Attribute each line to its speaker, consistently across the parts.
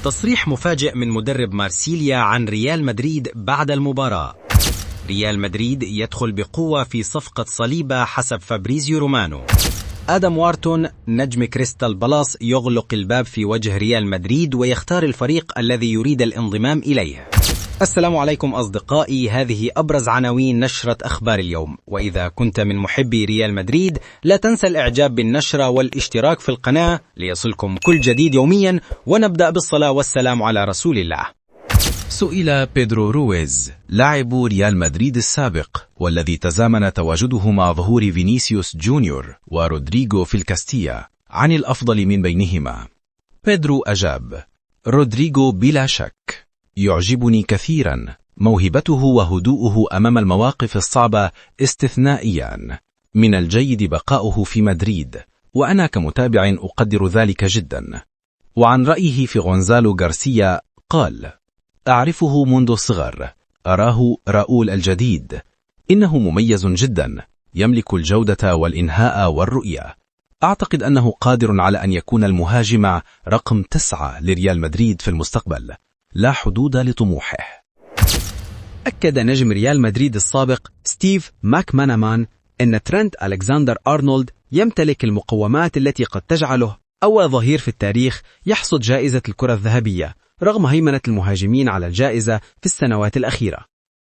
Speaker 1: تصريح مفاجئ من مدرب مارسيليا عن ريال مدريد بعد المباراة. ريال مدريد يدخل بقوة في صفقة صليبة حسب فابريزيو رومانو. آدم وارتون نجم كريستال بالاس يغلق الباب في وجه ريال مدريد ويختار الفريق الذي يريد الانضمام إليه. السلام عليكم أصدقائي، هذه أبرز عناوين نشرة أخبار اليوم، وإذا كنت من محبي ريال مدريد لا تنسى الإعجاب بالنشرة والاشتراك في القناة ليصلكم كل جديد يوميا. ونبدأ بالصلاة والسلام على رسول الله.
Speaker 2: سئل بيدرو رويز لاعب ريال مدريد السابق والذي تزامن تواجده مع ظهور فينيسيوس جونيور ورودريغو في الكاستيا عن الأفضل من بينهما. بيدرو أجاب: رودريغو بلا شك، يعجبني كثيرا، موهبته وهدوءه أمام المواقف الصعبة استثنائيان، من الجيد بقاؤه في مدريد، وأنا كمتابع أقدر ذلك جدا. وعن رأيه في غونزالو غارسيا قال: أعرفه منذ الصغر، أراه راؤول الجديد، إنه مميز جدا، يملك الجودة والإنهاء والرؤية، أعتقد أنه قادر على أن يكون المهاجم رقم 9 لريال مدريد في المستقبل، لا حدود لطموحه.
Speaker 3: أكد نجم ريال مدريد السابق ستيف ماكمانامان أن ترينت ألكساندر أرنولد يمتلك المقومات التي قد تجعله أول ظهير في التاريخ يحصد جائزة الكرة الذهبية رغم هيمنة المهاجمين على الجائزة في السنوات الأخيرة.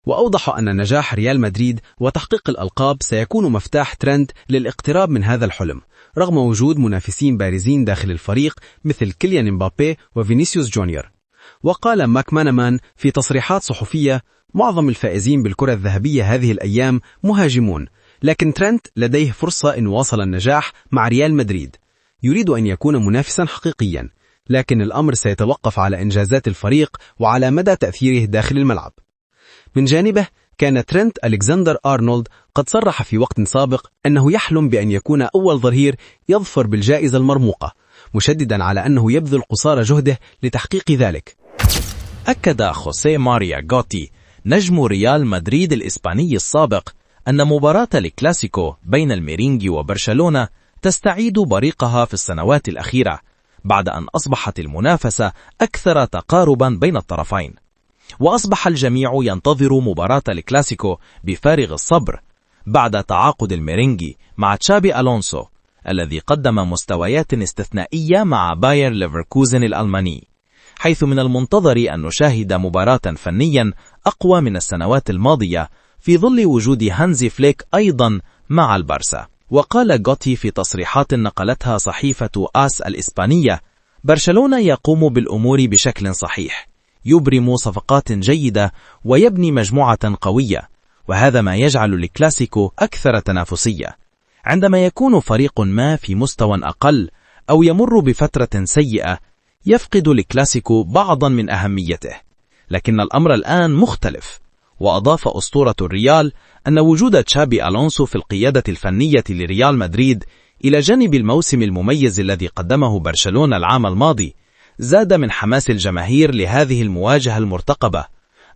Speaker 3: وأوضح أن نجاح ريال مدريد وتحقيق الألقاب سيكون مفتاح ترينت للاقتراب من هذا الحلم رغم وجود منافسين بارزين داخل الفريق مثل كيليان مبابي وفينيسيوس جونيور. وقال ماكمانامان في تصريحات صحفية: معظم الفائزين بالكرة الذهبية هذه الأيام مهاجمون، لكن ترينت لديه فرصة إن واصل النجاح مع ريال مدريد. يريد أن يكون منافسا حقيقيا، لكن الأمر سيتوقف على إنجازات الفريق وعلى مدى تأثيره داخل الملعب. من جانبه كان ترينت ألكساندر أرنولد قد صرح في وقت سابق أنه يحلم بأن يكون أول ظهير يظفر بالجائزة المرموقة، مشددا على أنه يبذل قصارى جهده لتحقيق ذلك.
Speaker 2: أكد خوسيه ماريا غوتي نجم ريال مدريد الإسباني السابق أن مباراة الكلاسيكو بين الميرينجي وبرشلونة تستعيد بريقها في السنوات الأخيرة بعد أن أصبحت المنافسة أكثر تقاربا بين الطرفين، وأصبح الجميع ينتظر مباراة الكلاسيكو بفارغ الصبر بعد تعاقد الميرينجي مع تشابي ألونسو الذي قدم مستويات استثنائية مع باير ليفركوزن الألماني، حيث من المنتظر أن نشاهد مباراة فنيا أقوى من السنوات الماضية في ظل وجود هانزي فليك أيضا مع البارسا. وقال غوتي في تصريحات نقلتها صحيفة آس الإسبانية: برشلونة يقوم بالأمور بشكل صحيح، يبرم صفقات جيدة ويبني مجموعة قوية، وهذا ما يجعل الكلاسيكو أكثر تنافسية. عندما يكون فريق ما في مستوى أقل أو يمر بفترة سيئة يفقد الكلاسيكو بعضا من أهميته، لكن الأمر الآن مختلف. وأضاف أسطورة الريال أن وجود تشابي ألونسو في القيادة الفنية لريال مدريد إلى جانب الموسم المميز الذي قدمه برشلونة العام الماضي زاد من حماس الجماهير لهذه المواجهة المرتقبة.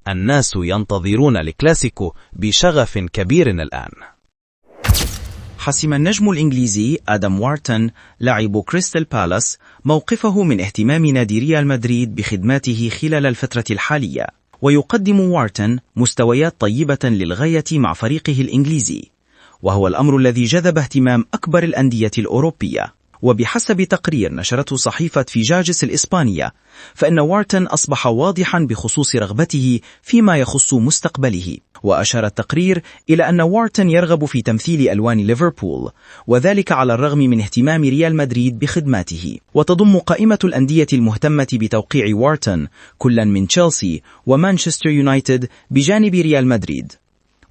Speaker 2: الناس ينتظرون الكلاسيكو بشغف كبير الآن.
Speaker 4: حسم النجم الإنجليزي آدم وارتون لاعب كريستال بالاس موقفه من اهتمام نادي ريال مدريد بخدماته خلال الفترة الحالية، ويقدم وارتون مستويات طيبة للغاية مع فريقه الإنجليزي، وهو الأمر الذي جذب اهتمام أكبر الأندية الأوروبية. وبحسب تقرير نشرته صحيفة فيجاجس الإسبانية، فإن وارتون أصبح واضحا بخصوص رغبته فيما يخص مستقبله. وأشار التقرير إلى أن وارتون يرغب في تمثيل ألوان ليفربول، وذلك على الرغم من اهتمام ريال مدريد بخدماته. وتضم قائمة الأندية المهتمة بتوقيع وارتون كلا من تشيلسي ومانشستر يونايتد بجانب ريال مدريد.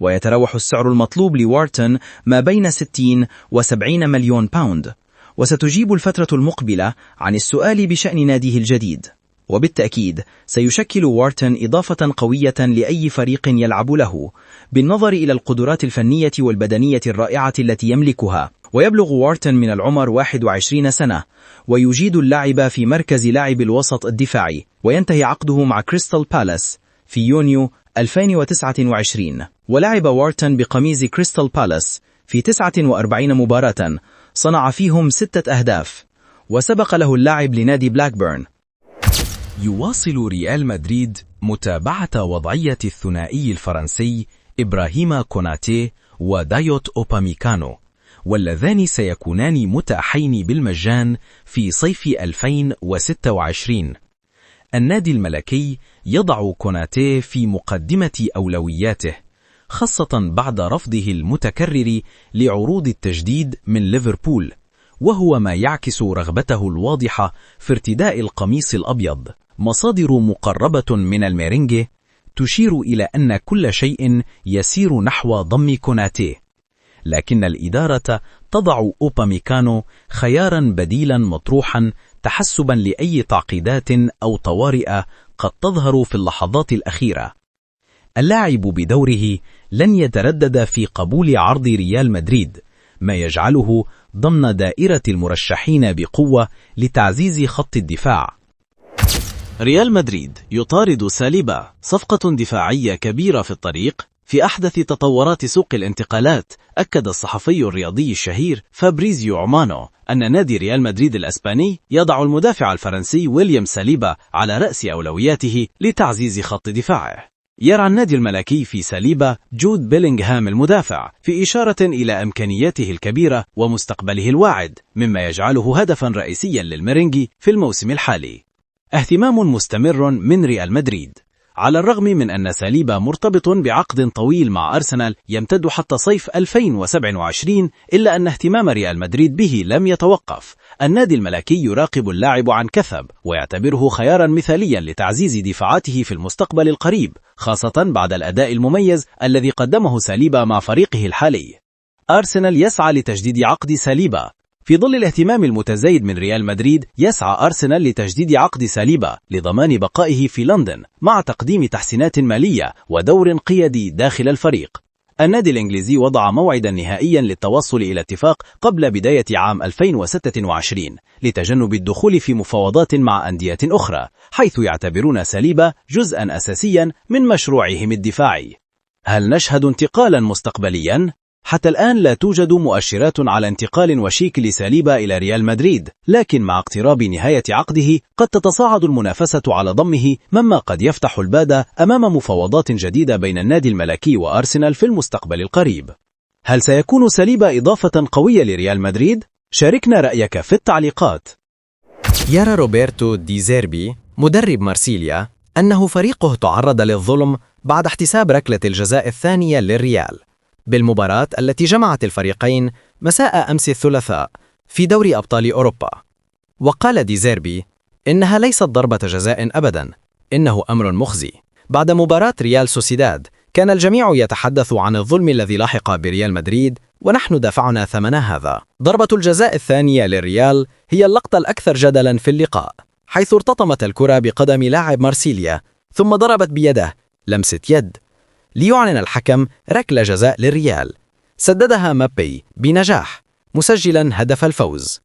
Speaker 4: ويتراوح السعر المطلوب لوارتون ما بين 60 و70 مليون باوند، وستجيب الفترة المقبلة عن السؤال بشأن ناديه الجديد. وبالتأكيد سيشكل وارتون إضافة قوية لأي فريق يلعب له، بالنظر إلى القدرات الفنية والبدنية الرائعة التي يملكها. ويبلغ وارتون من العمر 21 سنة، ويجيد اللعب في مركز لاعب الوسط الدفاعي، وينتهي عقده مع كريستال بالاس في يونيو 2029. ولعب وارتون بقميص كريستال بالاس في 49 مباراة، صنع فيهم 6 أهداف، وسبق له اللعب لنادي بلاكبيرن.
Speaker 2: يواصل ريال مدريد متابعة وضعية الثنائي الفرنسي إبراهيم كوناتي ودايوت أوباميكانو، واللذان سيكونان متاحين بالمجان في صيف 2026. النادي الملكي يضع كوناتي في مقدمة أولوياته، خاصة بعد رفضه المتكرر لعروض التجديد من ليفربول، وهو ما يعكس رغبته الواضحة في ارتداء القميص الأبيض. مصادر مقربة من الميرينجي تشير إلى أن كل شيء يسير نحو ضم كوناتي، لكن الإدارة تضع أوباميكانو خيارا بديلا مطروحا تحسبا لأي تعقيدات أو طوارئ قد تظهر في اللحظات الأخيرة. اللاعب بدوره لن يتردد في قبول عرض ريال مدريد، ما يجعله ضمن دائرة المرشحين بقوة لتعزيز خط الدفاع.
Speaker 5: ريال مدريد يطارد ساليبا، صفقة دفاعية كبيرة في الطريق. في أحدث تطورات سوق الانتقالات، أكد الصحفي الرياضي الشهير فابريزيو رومانو أن نادي ريال مدريد الأسباني يضع المدافع الفرنسي ويليام ساليبا على رأس أولوياته لتعزيز خط دفاعه. يرى النادي الملكي في ساليبا جود بيلينغهام المدافع، في إشارة إلى إمكانياته الكبيرة ومستقبله الواعد، مما يجعله هدفا رئيسيا للميرينجي في الموسم الحالي. اهتمام مستمر من ريال مدريد. على الرغم من أن ساليبا مرتبط بعقد طويل مع أرسنال يمتد حتى صيف 2027، إلا أن اهتمام ريال مدريد به لم يتوقف. النادي الملكي يراقب اللاعب عن كثب، ويعتبره خيارا مثاليا لتعزيز دفاعاته في المستقبل القريب، خاصة بعد الأداء المميز الذي قدمه ساليبا مع فريقه الحالي. أرسنال يسعى لتجديد عقد ساليبا. في ظل الاهتمام المتزايد من ريال مدريد، يسعى أرسنال لتجديد عقد ساليبا لضمان بقائه في لندن، مع تقديم تحسينات مالية ودور قيادي داخل الفريق. النادي الإنجليزي وضع موعدا نهائيا للتوصل إلى اتفاق قبل بداية عام 2026 لتجنب الدخول في مفاوضات مع أندية أخرى، حيث يعتبرون ساليبا جزءا أساسيا من مشروعهم الدفاعي. هل نشهد انتقالا مستقبليا؟ حتى الآن لا توجد مؤشرات على انتقال وشيك لساليبا إلى ريال مدريد، لكن مع اقتراب نهاية عقده قد تتصاعد المنافسة على ضمه، مما قد يفتح الباب أمام مفاوضات جديدة بين النادي الملكي وأرسنال في المستقبل القريب. هل سيكون ساليبا إضافة قوية لريال مدريد؟ شاركنا رأيك في التعليقات.
Speaker 3: يرى روبرتو دي زيربي مدرب مارسيليا أنه فريقه تعرض للظلم بعد احتساب ركلة الجزاء الثانية للريال بالمباراة التي جمعت الفريقين مساء أمس الثلاثاء في دوري أبطال أوروبا. وقال دي زيربي إنها ليست ضربة جزاء أبدا، إنه أمر مخزي. بعد مباراة ريال سوسيداد كان الجميع يتحدث عن الظلم الذي لاحق بريال مدريد، ونحن دفعنا ثمن هذا. ضربة الجزاء الثانية للريال هي اللقطة الأكثر جدلا في اللقاء، حيث ارتطمت الكرة بقدم لاعب مارسيليا ثم ضربت بيده لمسة يد، ليعلن الحكم ركلة جزاء للريال. سددها مابي بنجاح، مسجلا هدف الفوز.